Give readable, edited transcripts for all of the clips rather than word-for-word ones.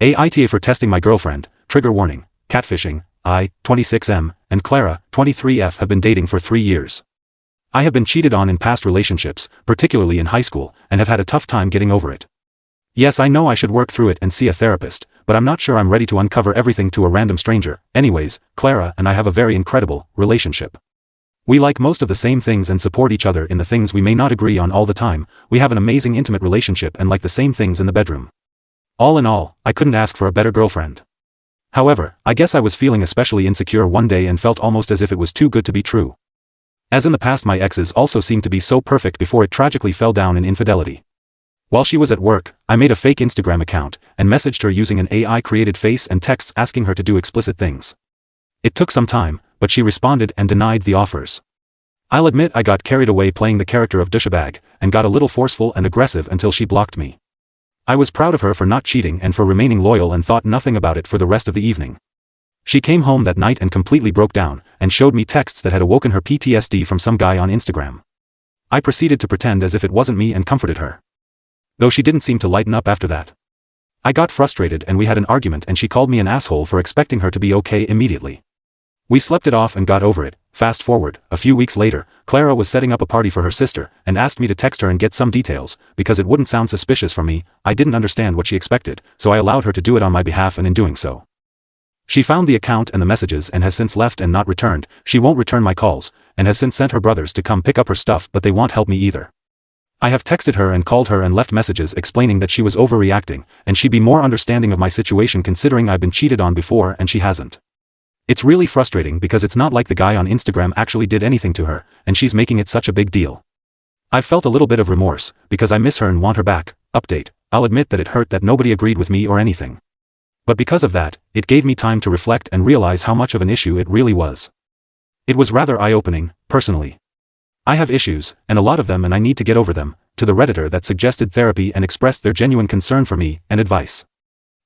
AITA for testing my girlfriend, trigger warning, catfishing. I, 26M, and Clara, 23F have been dating for 3 years. I have been cheated on in past relationships, particularly in high school, and have had a tough time getting over it. Yes, I know I should work through it and see a therapist, but I'm not sure I'm ready to uncover everything to a random stranger. Anyways, Clara and I have a very incredible relationship. We like most of the same things and support each other in the things we may not agree on all the time. We have an amazing intimate relationship and like the same things in the bedroom. All in all, I couldn't ask for a better girlfriend. However, I guess I was feeling especially insecure one day and felt almost as if it was too good to be true. As in the past, my exes also seemed to be so perfect before it tragically fell down in infidelity. While she was at work, I made a fake Instagram account and messaged her using an AI-created face and texts asking her to do explicit things. It took some time, but she responded and denied the offers. I'll admit I got carried away playing the character of douchebag and got a little forceful and aggressive until she blocked me. I was proud of her for not cheating and for remaining loyal and thought nothing about it for the rest of the evening. She came home that night and completely broke down and showed me texts that had awoken her PTSD from some guy on Instagram. I proceeded to pretend as if it wasn't me and comforted her. Though she didn't seem to lighten up after that. I got frustrated and we had an argument and she called me an asshole for expecting her to be okay immediately. We slept it off and got over it. Fast forward, a few weeks later, Clara was setting up a party for her sister and asked me to text her and get some details, because it wouldn't sound suspicious from me. I didn't understand what she expected, so I allowed her to do it on my behalf, and in doing so, she found the account and the messages and has since left and not returned. She won't return my calls, and has since sent her brothers to come pick up her stuff, but they won't help me either. I have texted her and called her and left messages explaining that she was overreacting, and she'd be more understanding of my situation considering I've been cheated on before and she hasn't. It's really frustrating because it's not like the guy on Instagram actually did anything to her, and she's making it such a big deal. I've felt a little bit of remorse, because I miss her and want her back. Update, I'll admit that it hurt that nobody agreed with me or anything. But because of that, it gave me time to reflect and realize how much of an issue it really was. It was rather eye-opening, personally. I have issues, and a lot of them, and I need to get over them. To the Redditor that suggested therapy and expressed their genuine concern for me and advice,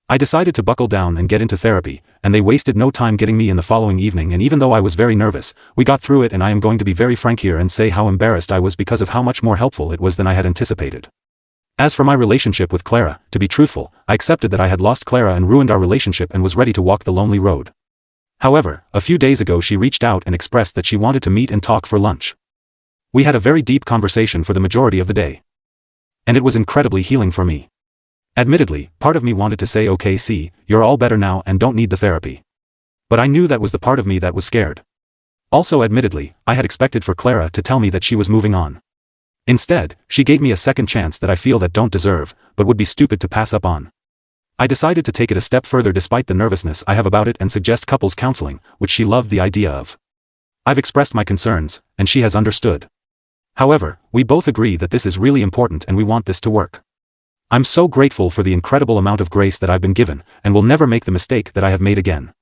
I decided to buckle down and get into therapy, and they wasted no time getting me in the following evening, and even though I was very nervous, we got through it, and I am going to be very frank here and say how embarrassed I was because of how much more helpful it was than I had anticipated. As for my relationship with Clara, to be truthful, I accepted that I had lost Clara and ruined our relationship and was ready to walk the lonely road. However, a few days ago she reached out and expressed that she wanted to meet and talk for lunch. We had a very deep conversation for the majority of the day. And it was incredibly healing for me. Admittedly, part of me wanted to say, okay, see, you're all better now and don't need the therapy. But I knew that was the part of me that was scared. Also, admittedly, I had expected for Clara to tell me that she was moving on. Instead, she gave me a second chance that I feel that don't deserve, but would be stupid to pass up on. I decided to take it a step further despite the nervousness I have about it and suggest couples counseling, which she loved the idea of. I've expressed my concerns, and she has understood. However, we both agree that this is really important and we want this to work. I'm so grateful for the incredible amount of grace that I've been given, and will never make the mistake that I have made again.